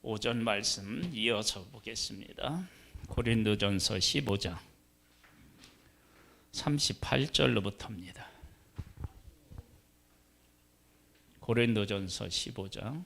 오전 말씀 이어서 보겠습니다. 고린도전서 15장 38절로부터입니다. 고린도전서 15장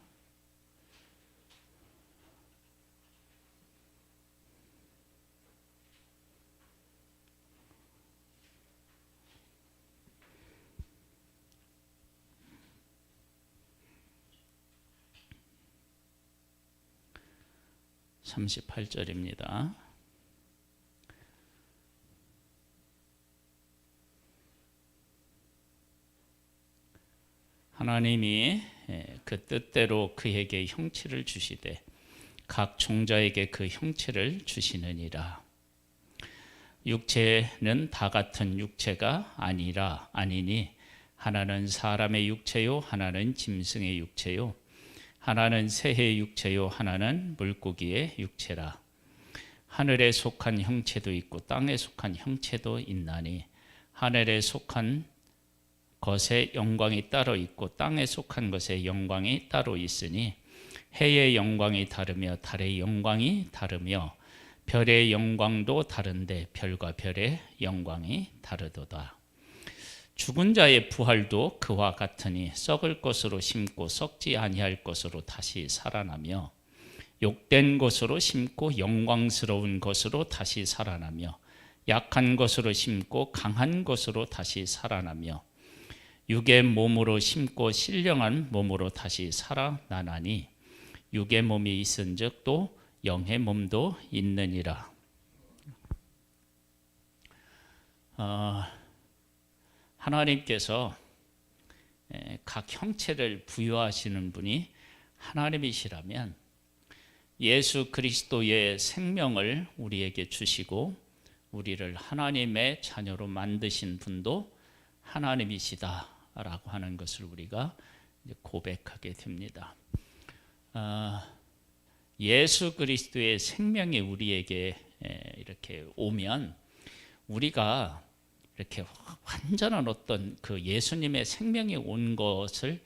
38절입니다. 하나님이 그 뜻대로 그에게 형체를 주시되 각 종자에게 그 형체를 주시느니라. 육체는 다 같은 육체가 아니니 하나는 사람의 육체요 하나는 짐승의 육체요 하나는 새의 육체요 하나는 물고기의 육체라. 하늘에 속한 형체도 있고 땅에 속한 형체도 있나니 하늘에 속한 것의 영광이 따로 있고 땅에 속한 것의 영광이 따로 있으니 해의 영광이 다르며 달의 영광이 다르며 별의 영광도 다른데 별과 별의 영광이 다르도다. 죽은 자의 부활도 그와 같으니 썩을 것으로 심고 썩지 아니할 것으로 다시 살아나며 욕된 것으로 심고 영광스러운 것으로 다시 살아나며 약한 것으로 심고 강한 것으로 다시 살아나며 육의 몸으로 심고 신령한 몸으로 다시 살아나나니 육의 몸이 있은즉 또 영의 몸도 있느니라. 하나님께서 각 형체를 부여하시는 분이 하나님이시라면 예수 그리스도의 생명을 우리에게 주시고 우리를 하나님의 자녀로 만드신 분도 하나님이시다라고 하는 것을 우리가 고백하게 됩니다. 예수 그리스도의 생명이 우리에게 이렇게 오면 우리가 이렇게 완전한 어떤 그 예수님의 생명이 온 것이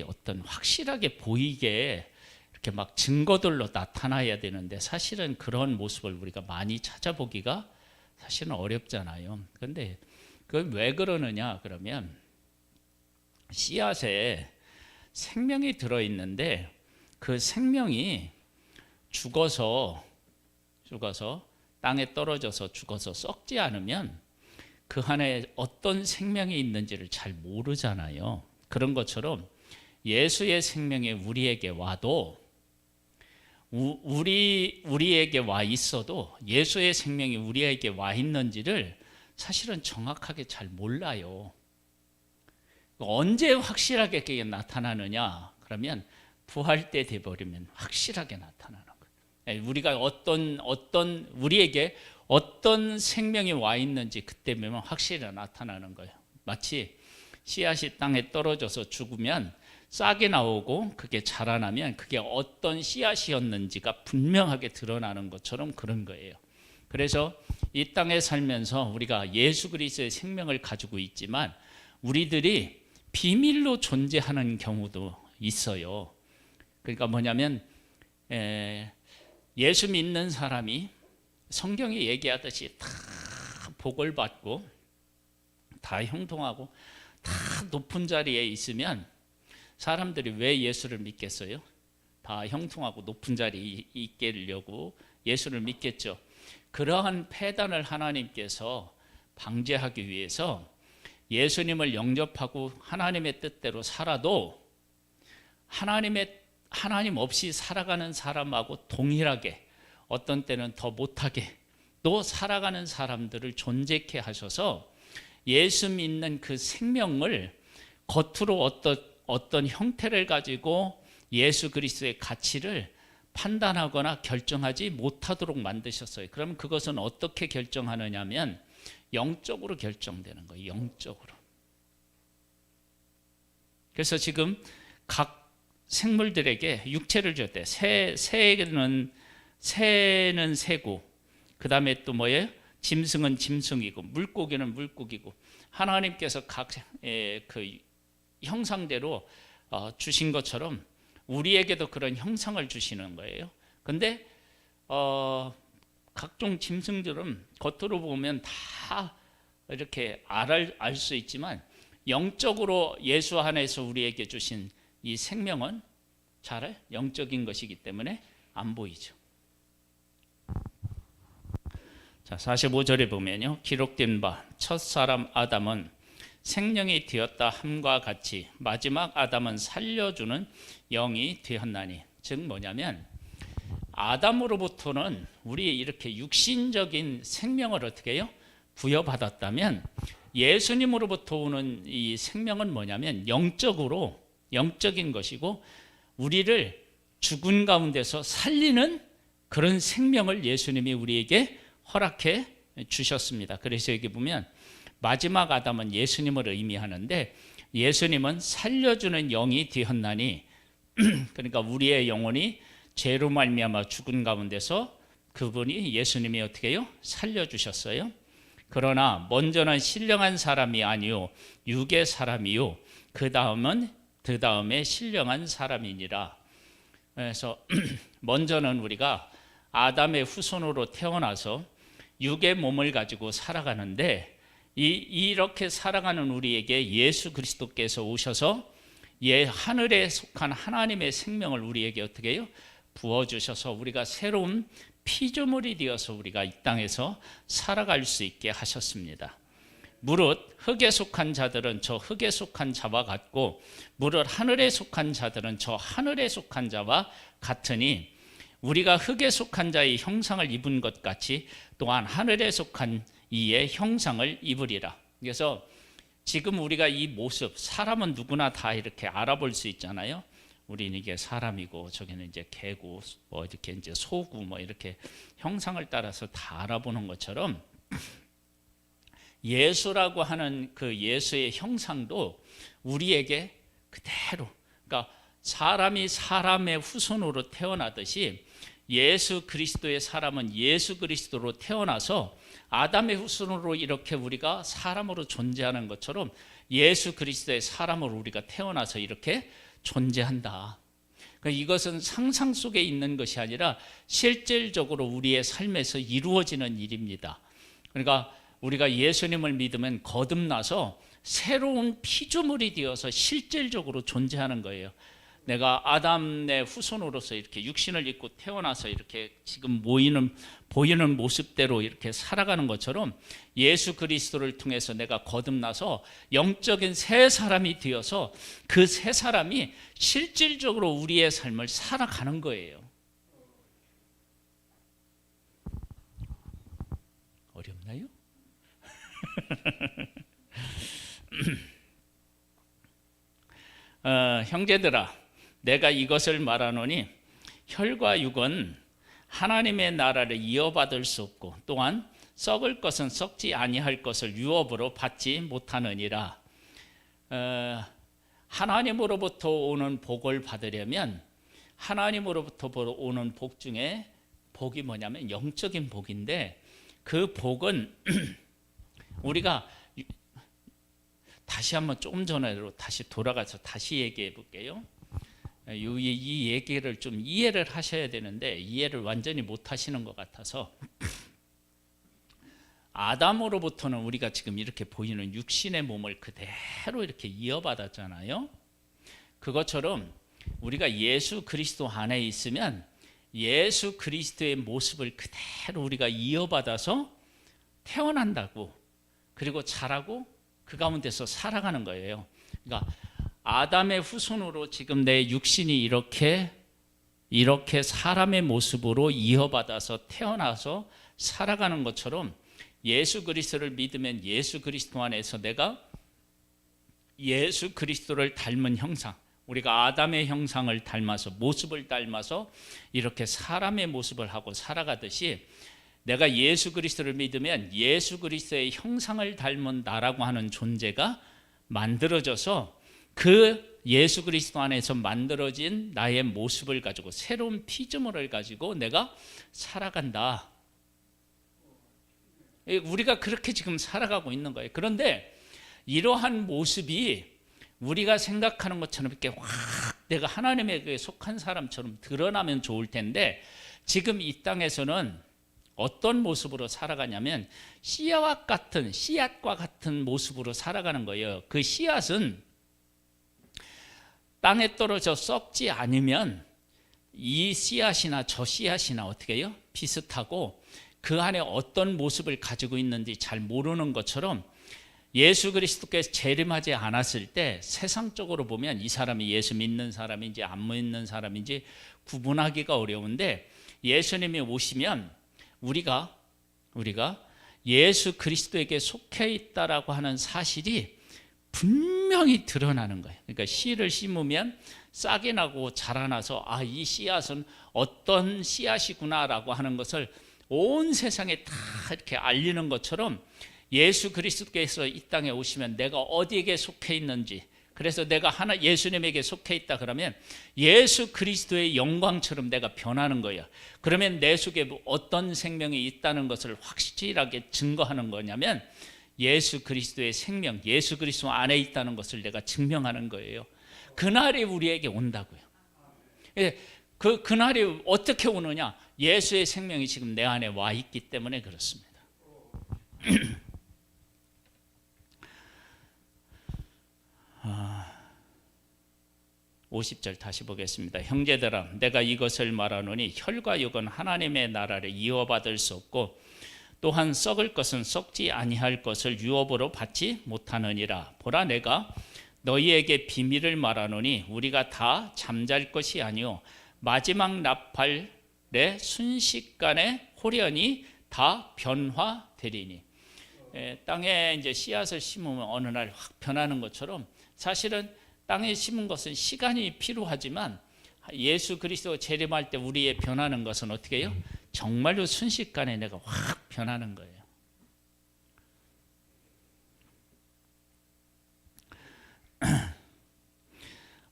어떤 확실하게 보이게 이렇게 막 증거들로 나타나야 되는데 사실은 그런 모습을 우리가 많이 찾아보기가 사실은 어렵잖아요. 그런데 그건 왜 그러느냐 그러면 씨앗에 생명이 들어있는데 그 생명이 죽어서 땅에 떨어져서 죽어서 썩지 않으면 그 안에 어떤 생명이 있는지를 잘 모르잖아요. 그런 것처럼 예수의 생명이 우리에게 와도 우리에게 와 있어도 예수의 생명이 우리에게 와 있는지를 사실은 정확하게 잘 몰라요. 언제 확실하게 그게 나타나느냐 그러면 부활 때 돼버리면 확실하게 나타나는 거예요. 우리가 우리에게 어떤 생명이 와 있는지 그때 보면 확실히 나타나는 거예요. 마치 씨앗이 땅에 떨어져서 죽으면 싹이 나오고 그게 자라나면 그게 어떤 씨앗이었는지가 분명하게 드러나는 것처럼 그런 거예요. 그래서 이 땅에 살면서 우리가 예수 그리스도의 생명을 가지고 있지만 우리들이 비밀로 존재하는 경우도 있어요. 그러니까 뭐냐면 예수 믿는 사람이 성경이 얘기하듯이 다 복을 받고 다 형통하고 다 높은 자리에 있으면 사람들이 왜 예수를 믿겠어요? 다 형통하고 높은 자리에 있게려고 예수를 믿겠죠. 그러한 폐단을 하나님께서 방지하기 위해서 예수님을 영접하고 하나님의 뜻대로 살아도 하나님 없이 살아가는 사람하고 동일하게 어떤 때는 더 못하게 또 살아가는 사람들을 존재케 하셔서 예수 믿는 그 생명을 겉으로 어떤 형태를 가지고 예수 그리스도의 가치를 판단하거나 결정하지 못하도록 만드셨어요. 그럼 그것은 어떻게 결정하느냐면 영적으로 결정되는 거예요. 영적으로. 그래서 지금 각 생물들에게 육체를 줬대. 새는 새고, 그 다음에 또 뭐예요? 짐승은 짐승이고, 물고기는 물고기고, 하나님께서 각 그 형상대로 주신 것처럼 우리에게도 그런 형상을 주시는 거예요. 근데 각종 짐승들은 겉으로 보면 다 이렇게 알 수 있지만 영적으로 예수 안에서 우리에게 주신 이 생명은 잘 영적인 것이기 때문에 안 보이죠. 자, 45절에 보면요, 기록된 바 첫사람 아담은 생명이 되었다 함과 같이 마지막 아담은 살려주는 영이 되었나니. 즉 뭐냐면 아담으로부터는 우리 이렇게 육신적인 생명을 어떻게 해요? 부여받았다면 예수님으로부터 오는 이 생명은 뭐냐면 영적인 것이고 우리를 죽은 가운데서 살리는 그런 생명을 예수님이 우리에게 허락해 주셨습니다. 그래서 여기 보면 마지막 아담은 예수님을 의미하는데 예수님은 살려주는 영이 되었나니 그러니까 우리의 영혼이 죄로 말미암아 죽은 가운데서 그분이 예수님이 어떻게 해요? 살려주셨어요. 그러나 먼저는 신령한 사람이 아니요 육의 사람이요 그 다음에 신령한 사람이니라. 그래서 먼저는 우리가 아담의 후손으로 태어나서 육의 몸을 가지고 살아가는데 이렇게 살아가는 우리에게 예수 그리스도께서 오셔서 하늘에 속한 하나님의 생명을 우리에게 어떻게 해요? 부어주셔서 우리가 새로운 피조물이 되어서 우리가 이 땅에서 살아갈 수 있게 하셨습니다. 무릇 흙에 속한 자들은 저 흙에 속한 자와 같고 무릇 하늘에 속한 자들은 저 하늘에 속한 자와 같으니 우리가 흙에 속한 자의 형상을 입은 것 같이 또한 하늘에 속한 이의 형상을 입으리라. 그래서 지금 우리가 이 모습, 사람은 누구나 다 이렇게 알아볼 수 있잖아요. 우리는 이게 사람이고 저기는 이제 개고 뭐 이렇게 이제 소고 뭐 이렇게 형상을 따라서 다 알아보는 것처럼 예수라고 하는 그 예수의 형상도 우리에게 그대로, 그러니까 사람이 사람의 후손으로 태어나듯이 예수 그리스도의 사람은 예수 그리스도로 태어나서 아담의 후손으로 이렇게 우리가 사람으로 존재하는 것처럼 예수 그리스도의 사람으로 우리가 태어나서 이렇게 존재한다. 그러니까 이것은 상상 속에 있는 것이 아니라 실질적으로 우리의 삶에서 이루어지는 일입니다. 그러니까 우리가 예수님을 믿으면 거듭나서 새로운 피조물이 되어서 실질적으로 존재하는 거예요. 내가 아담의 후손으로서 이렇게 육신을 입고 태어나서 이렇게 지금 보이는 모습대로 이렇게 살아가는 것처럼 예수 그리스도를 통해서 내가 거듭나서 영적인 새 사람이 되어서 그 새 사람이 실질적으로 우리의 삶을 살아가는 거예요. 어렵나요? 형제들아, 내가 이것을 말하노니 혈과 육은 하나님의 나라를 이어받을 수 없고 또한 썩을 것은 썩지 아니할 것을 유업으로 받지 못하느니라. 하나님으로부터 오는 복을 받으려면 하나님으로부터 오는 복 중에 복이 뭐냐면 영적인 복인데 그 복은 우리가 다시 한번 조금 전으로 다시 돌아가서 다시 얘기해 볼게요. 이 얘기를 좀 이해를 하셔야 되는데 이해를 완전히 못 하시는 것 같아서 아담으로부터는 우리가 지금 이렇게 보이는 육신의 몸을 그대로 이렇게 이어받았잖아요. 그것처럼 우리가 예수 그리스도 안에 있으면 예수 그리스도의 모습을 그대로 우리가 이어받아서 태어난다고, 그리고 자라고 그 가운데서 살아가는 거예요. 그러니까 아담의 후손으로 지금 내 육신이 이렇게 사람의 모습으로 이어받아서 태어나서 살아가는 것처럼 예수 그리스도를 믿으면 예수 그리스도 안에서 내가 예수 그리스도를 닮은 형상, 우리가 아담의 형상을 닮아서 모습을 닮아서 이렇게 사람의 모습을 하고 살아가듯이 내가 예수 그리스도를 믿으면 예수 그리스도의 형상을 닮은 나라고 하는 존재가 만들어져서 그 예수 그리스도 안에서 만들어진 나의 모습을 가지고 새로운 피조물을 가지고 내가 살아간다. 우리가 그렇게 지금 살아가고 있는 거예요. 그런데 이러한 모습이 우리가 생각하는 것처럼 이렇게 확 내가 하나님에게 속한 사람처럼 드러나면 좋을 텐데 지금 이 땅에서는 어떤 모습으로 살아가냐면 씨앗과 같은 모습으로 살아가는 거예요. 그 씨앗은 땅에 떨어져 썩지 않으면 이 씨앗이나 저 씨앗이나 어떻게 해요? 비슷하고 그 안에 어떤 모습을 가지고 있는지 잘 모르는 것처럼 예수 그리스도께서 재림하지 않았을 때 세상적으로 보면 이 사람이 예수 믿는 사람인지 안 믿는 사람인지 구분하기가 어려운데 예수님이 오시면 우리가 예수 그리스도에게 속해 있다라고 하는 사실이 분명히 드러나는 거예요. 그러니까 씨를 심으면 싹이 나고 자라나서 이 씨앗은 어떤 씨앗이구나라고 하는 것을 온 세상에 다 이렇게 알리는 것처럼 예수 그리스도께서 이 땅에 오시면 내가 어디에게 속해 있는지, 그래서 내가 예수님에게 속해 있다 그러면 예수 그리스도의 영광처럼 내가 변하는 거예요. 그러면 내 속에 어떤 생명이 있다는 것을 확실하게 증거하는 거냐면 예수 그리스도의 생명, 예수 그리스도 안에 있다는 것을 내가 증명하는 거예요. 그날이 우리에게 온다고요. 그날이 어떻게 오느냐? 예수의 생명이 지금 내 안에 와 있기 때문에 그렇습니다. 50절 다시 보겠습니다. 형제들아, 내가 이것을 말하노니 혈과 육은 하나님의 나라를 이어받을 수 없고 또한 썩을 것은 썩지 아니할 것을 유업으로 받지 못하느니라. 보라, 내가 너희에게 비밀을 말하노니 우리가 다 잠잘 것이 아니요 마지막 나팔의 순식간에 홀연히 다 변화되리니. 땅에 이제 씨앗을 심으면 어느 날 확 변하는 것처럼 사실은 땅에 심은 것은 시간이 필요하지만 예수 그리스도 재림할 때 우리의 변하는 것은 어떻게 해요? 정말로 순식간에 내가 확 변하는 거예요.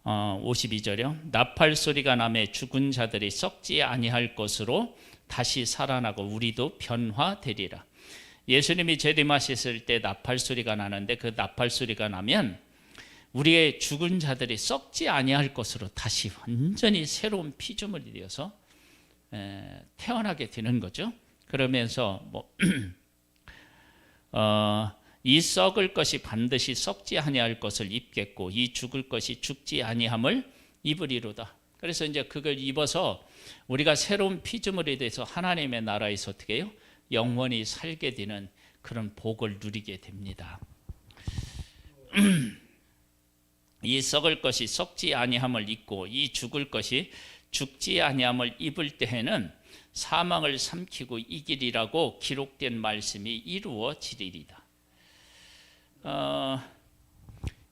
어, 52절이요. 나팔 소리가 나매 죽은 자들이 썩지 아니할 것으로 다시 살아나고 우리도 변화되리라. 예수님이 재림하셨을 때 나팔 소리가 나는데 그 나팔 소리가 나면 우리의 죽은 자들이 썩지 아니할 것으로 다시 완전히 새로운 피조물이 되어서 태어나게 되는 거죠. 그러면서 이 썩을 것이 반드시 썩지 아니할 것을 입겠고 이 죽을 것이 죽지 아니함을 입으리로다. 그래서 이제 그걸 입어서 우리가 새로운 피조물이 돼서 하나님의 나라에서 어떻게 해요? 영원히 살게 되는 그런 복을 누리게 됩니다. 이 썩을 것이 썩지 아니함을 입고 이 죽을 것이 죽지 아니함을 입을 때에는 사망을 삼키고 이기리라고 기록된 말씀이 이루어지리이다.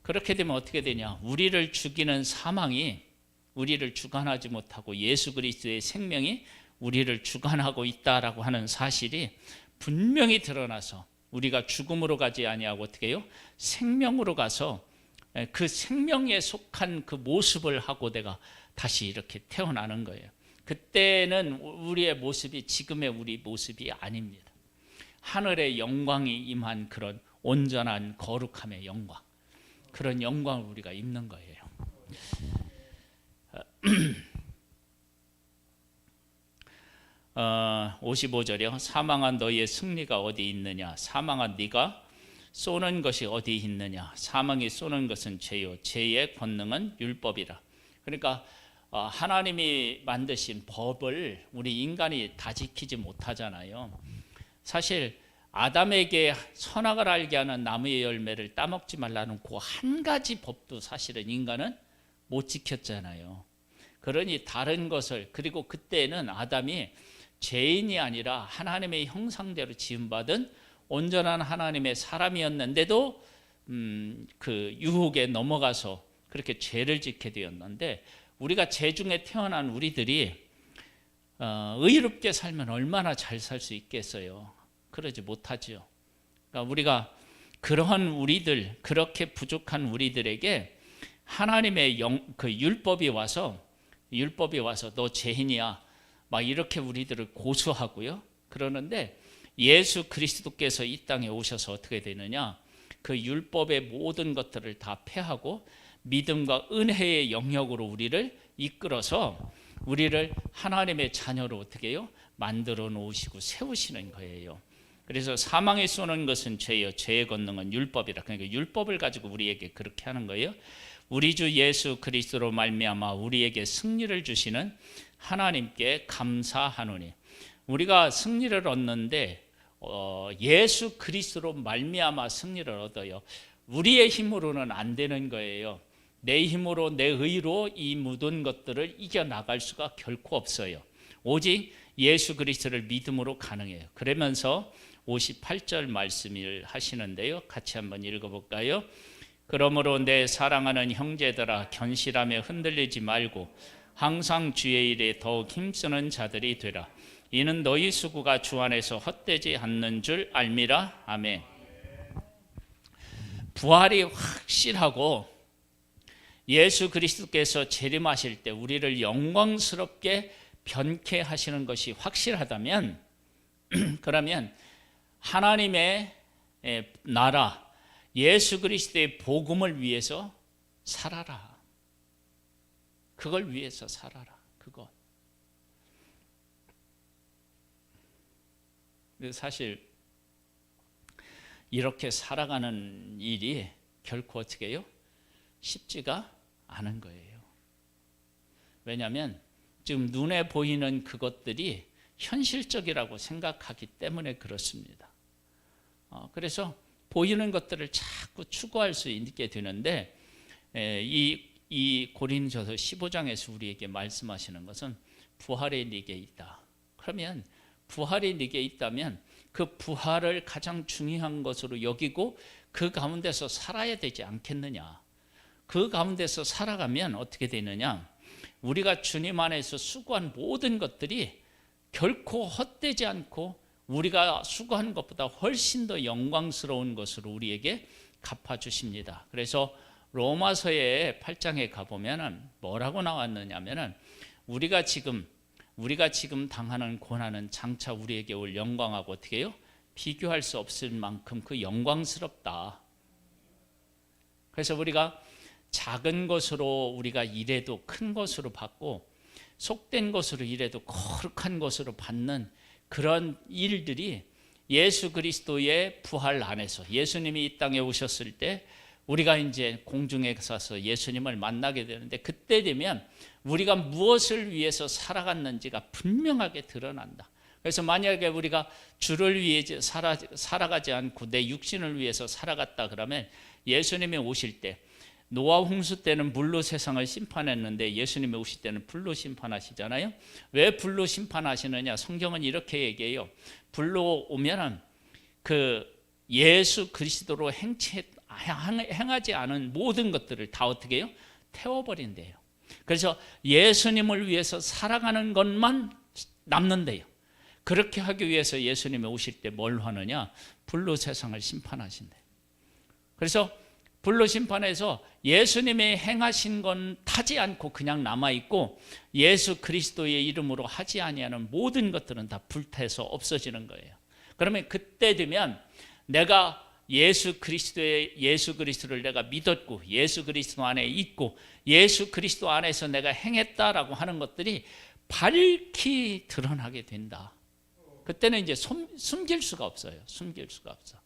그렇게 되면 어떻게 되냐? 우리를 죽이는 사망이 우리를 주관하지 못하고 예수 그리스도의 생명이 우리를 주관하고 있다라고 하는 사실이 분명히 드러나서 우리가 죽음으로 가지 아니하고 어떻게 해요? 생명으로 가서 그 생명에 속한 그 모습을 하고 내가 다시 이렇게 태어나는 거예요. 그때는 우리의 모습이 지금의 우리 모습이 아닙니다. 하늘의 영광이 임한 그런 온전한 거룩함의 영광, 그런 영광을 우리가 입는 거예요. 55절이요. 사망한 너희의 승리가 어디 있느냐? 사망한 네가 쏘는 것이 어디 있느냐? 사망이 쏘는 것은 죄요 죄의 권능은 율법이라. 그러니까 하나님이 만드신 법을 우리 인간이 다 지키지 못하잖아요. 사실 아담에게 선악을 알게 하는 나무의 열매를 따먹지 말라는 그 한 가지 법도 사실은 인간은 못 지켰잖아요. 그러니 다른 것을, 그리고 그때는 아담이 죄인이 아니라 하나님의 형상대로 지음받은 온전한 하나님의 사람이었는데도 그 유혹에 넘어가서 그렇게 죄를 짓게 되었는데, 우리가 죄 중에 태어난 우리들이 의롭게 살면 얼마나 잘 살 수 있겠어요? 그러지 못하죠. 그러니까 우리가 그러한 우리들, 그렇게 부족한 우리들에게 하나님의 그 율법이 와서 너 죄인이야 막 이렇게 우리들을 고소하고요. 그러는데 예수 그리스도께서 이 땅에 오셔서 어떻게 되느냐? 그 율법의 모든 것들을 다 폐하고 믿음과 은혜의 영역으로 우리를 이끌어서 우리를 하나님의 자녀로 어떻게 해요? 만들어 놓으시고 세우시는 거예요. 그래서 사망에 쏘는 것은 죄요, 죄의 권능은 율법이라. 그러니까 율법을 가지고 우리에게 그렇게 하는 거예요. 우리 주 예수 그리스도로 말미암아 우리에게 승리를 주시는 하나님께 감사하노니. 우리가 승리를 얻는데 예수 그리스도로 말미암아 승리를 얻어요. 우리의 힘으로는 안 되는 거예요. 내 힘으로, 내 의로 이 모든 것들을 이겨나갈 수가 결코 없어요. 오직 예수 그리스도를 믿음으로 가능해요. 그러면서 58절 말씀을 하시는데요, 같이 한번 읽어볼까요? 그러므로 내 사랑하는 형제들아, 견실하며 흔들리지 말고 항상 주의 일에 더욱 힘쓰는 자들이 되라. 이는 너희 수고가 주 안에서 헛되지 않는 줄 알미라. 아멘. 부활이 확실하고 예수 그리스도께서 재림하실 때 우리를 영광스럽게 변케 하시는 것이 확실하다면 그러면 하나님의 나라 예수 그리스도의 복음을 위해서 살아라. 그걸 위해서 살아라. 그것. 사실 이렇게 살아가는 일이 결코 어떻게 해요? 쉽지가 않은 거예요. 왜냐하면 지금 눈에 보이는 그것들이 현실적이라고 생각하기 때문에 그렇습니다. 그래서 보이는 것들을 자꾸 추구할 수 있게 되는데 이 고린도서 15장에서 우리에게 말씀하시는 것은 부활이 네게 있다. 그러면 부활이 네게 있다면 그 부활을 가장 중요한 것으로 여기고 그 가운데서 살아야 되지 않겠느냐. 그 가운데서 살아가면 어떻게 되느냐, 우리가 주님 안에서 수고한 모든 것들이 결코 헛되지 않고 우리가 수고한 것보다 훨씬 더 영광스러운 것으로 우리에게 갚아주십니다. 그래서 로마서의 8장에 가보면 뭐라고 나왔느냐면 우리가 지금 당하는 고난은 장차 우리에게 올 영광하고 어떻게 해요? 비교할 수 없을 만큼 그 영광스럽다. 그래서 우리가 작은 것으로 우리가 일해도 큰 것으로 받고 속된 것으로 일해도 거룩한 것으로 받는 그런 일들이 예수 그리스도의 부활 안에서, 예수님이 이 땅에 오셨을 때 우리가 이제 공중에 가서 예수님을 만나게 되는데 그때 되면 우리가 무엇을 위해서 살아갔는지가 분명하게 드러난다. 그래서 만약에 우리가 주를 위해 살아가지 않고 내 육신을 위해서 살아갔다 그러면 예수님이 오실 때, 노아 홍수 때는 물로 세상을 심판했는데 예수님이 오실 때는 불로 심판하시잖아요. 왜 불로 심판하시느냐? 성경은 이렇게 얘기해요. 불로 오면은 그 예수 그리스도로 행하지 않은 모든 것들을 다 어떻게 해요? 태워버린대요. 그래서 예수님을 위해서 살아가는 것만 남는데요. 그렇게 하기 위해서 예수님이 오실 때 뭘 하느냐? 불로 세상을 심판하신대요. 그래서 불로 심판해서 예수님이 행하신 건 타지 않고 그냥 남아있고 예수 그리스도의 이름으로 하지 아니하는 모든 것들은 다 불태서 없어지는 거예요. 그러면 그때 되면 내가 예수 그리스도를 내가 믿었고 예수 그리스도 안에 있고 예수 그리스도 안에서 내가 행했다라고 하는 것들이 밝히 드러나게 된다. 그때는 이제 숨길 수가 없어요. 숨길 수가 없어.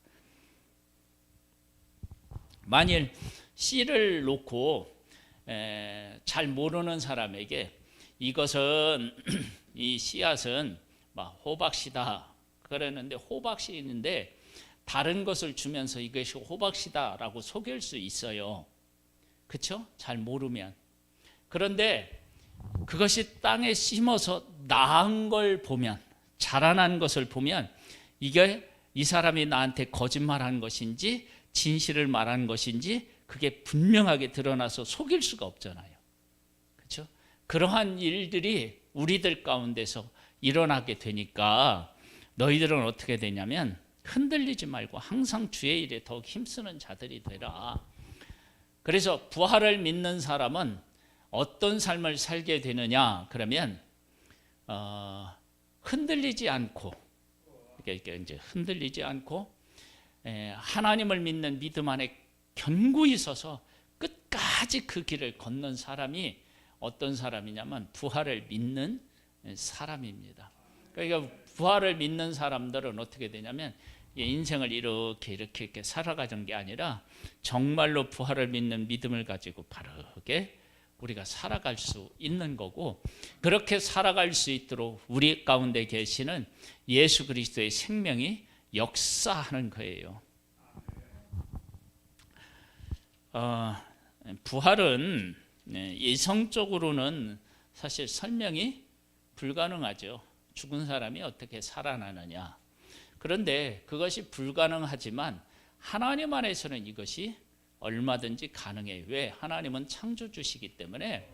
만일 씨를 놓고 잘 모르는 사람에게 이것은 이 씨앗은 막 호박씨다 그러는데 호박씨인데 다른 것을 주면서 이것이 호박씨다라고 속일 수 있어요. 그렇죠? 잘 모르면. 그런데 그것이 땅에 심어서 나은 걸 보면, 자라난 것을 보면 이게 이 사람이 나한테 거짓말한 것인지 진실을 말한 것인지 그게 분명하게 드러나서 속일 수가 없잖아요. 그렇죠? 그러한 일들이 우리들 가운데서 일어나게 되니까 너희들은 어떻게 되냐면 흔들리지 말고 항상 주의 일에 더욱 힘쓰는 자들이 되라. 그래서 부활을 믿는 사람은 어떤 삶을 살게 되느냐? 그러면 흔들리지 않고, 그러니까 이제 흔들리지 않고 하나님을 믿는 믿음 안에 견고히 서서 끝까지 그 길을 걷는 사람이 어떤 사람이냐면 부활을 믿는 사람입니다. 그러니까 부활을 믿는 사람들은 어떻게 되냐면 인생을 이렇게 살아가는 게 아니라 정말로 부활을 믿는 믿음을 가지고 바르게 우리가 살아갈 수 있는 거고, 그렇게 살아갈 수 있도록 우리 가운데 계시는 예수 그리스도의 생명이 역사하는 거예요. 부활은 이성적으로는 사실 설명이 불가능하죠. 죽은 사람이 어떻게 살아나느냐. 그런데 그것이 불가능하지만 하나님 안에서는 이것이 얼마든지 가능해요. 왜? 하나님은 창조주시기 때문에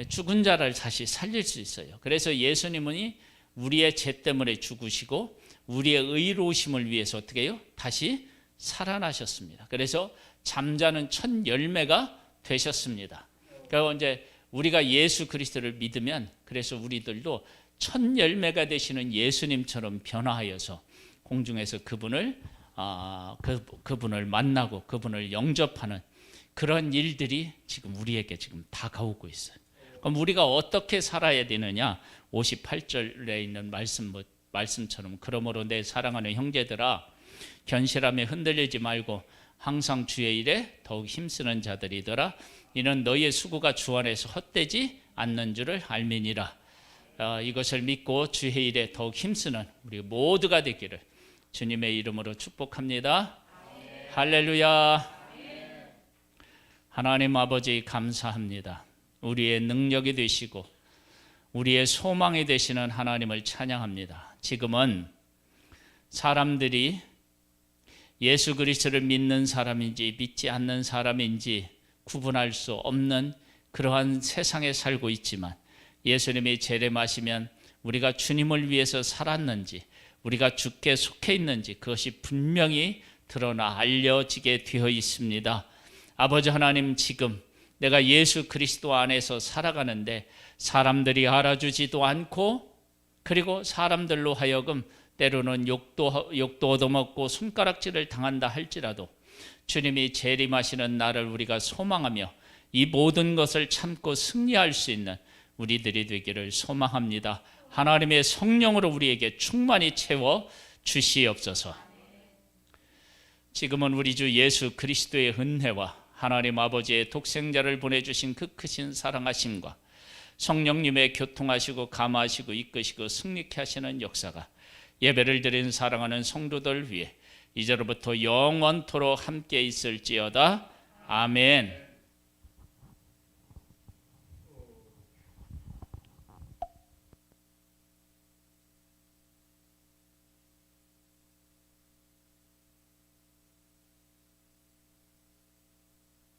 죽은 자를 다시 살릴 수 있어요. 그래서 예수님은 우리의 죄 때문에 죽으시고 우리의 의로우심을 위해서 어떻게 해요? 다시 살아나셨습니다. 그래서 잠자는 첫 열매가 되셨습니다. 그러니까 이제 우리가 예수 그리스도를 믿으면, 그래서 우리들도 첫 열매가 되시는 예수님처럼 변화하여서 공중에서 그분을 만나고 그분을 영접하는 그런 일들이 지금 우리에게 지금 다가오고 있어요. 그럼 우리가 어떻게 살아야 되느냐? 58절에 있는 말씀처럼, 그러므로 내 사랑하는 형제들아, 견실함에 흔들리지 말고 항상 주의 일에 더욱 힘쓰는 자들이더라. 이는 너희의 수고가 주 안에서 헛되지 않는 줄을 알미니라. 이것을 믿고 주의 일에 더욱 힘쓰는 우리 모두가 되기를 주님의 이름으로 축복합니다. 아멘. 할렐루야. 아멘. 하나님 아버지 감사합니다. 우리의 능력이 되시고 우리의 소망이 되시는 하나님을 찬양합니다. 지금은 사람들이 예수 그리스도를 믿는 사람인지 믿지 않는 사람인지 구분할 수 없는 그러한 세상에 살고 있지만, 예수님이 재림하시면 우리가 주님을 위해서 살았는지, 우리가 주께 속해 있는지 그것이 분명히 드러나 알려지게 되어 있습니다. 아버지 하나님, 지금 내가 예수 그리스도 안에서 살아가는데 사람들이 알아주지도 않고, 그리고 사람들로 하여금 때로는 욕도 얻어먹고 손가락질을 당한다 할지라도 주님이 재림하시는 날을 우리가 소망하며 이 모든 것을 참고 승리할 수 있는 우리들이 되기를 소망합니다. 하나님의 성령으로 우리에게 충만히 채워 주시옵소서. 지금은 우리 주 예수 그리스도의 은혜와 하나님 아버지의 독생자를 보내주신 그 크신 사랑하심과 성령님의 교통하시고 감화하시고 이끄시고 승리케 하시는 역사가 예배를 드린 사랑하는 성도들 위해 이제로부터 영원토록 함께 있을지어다. 아멘.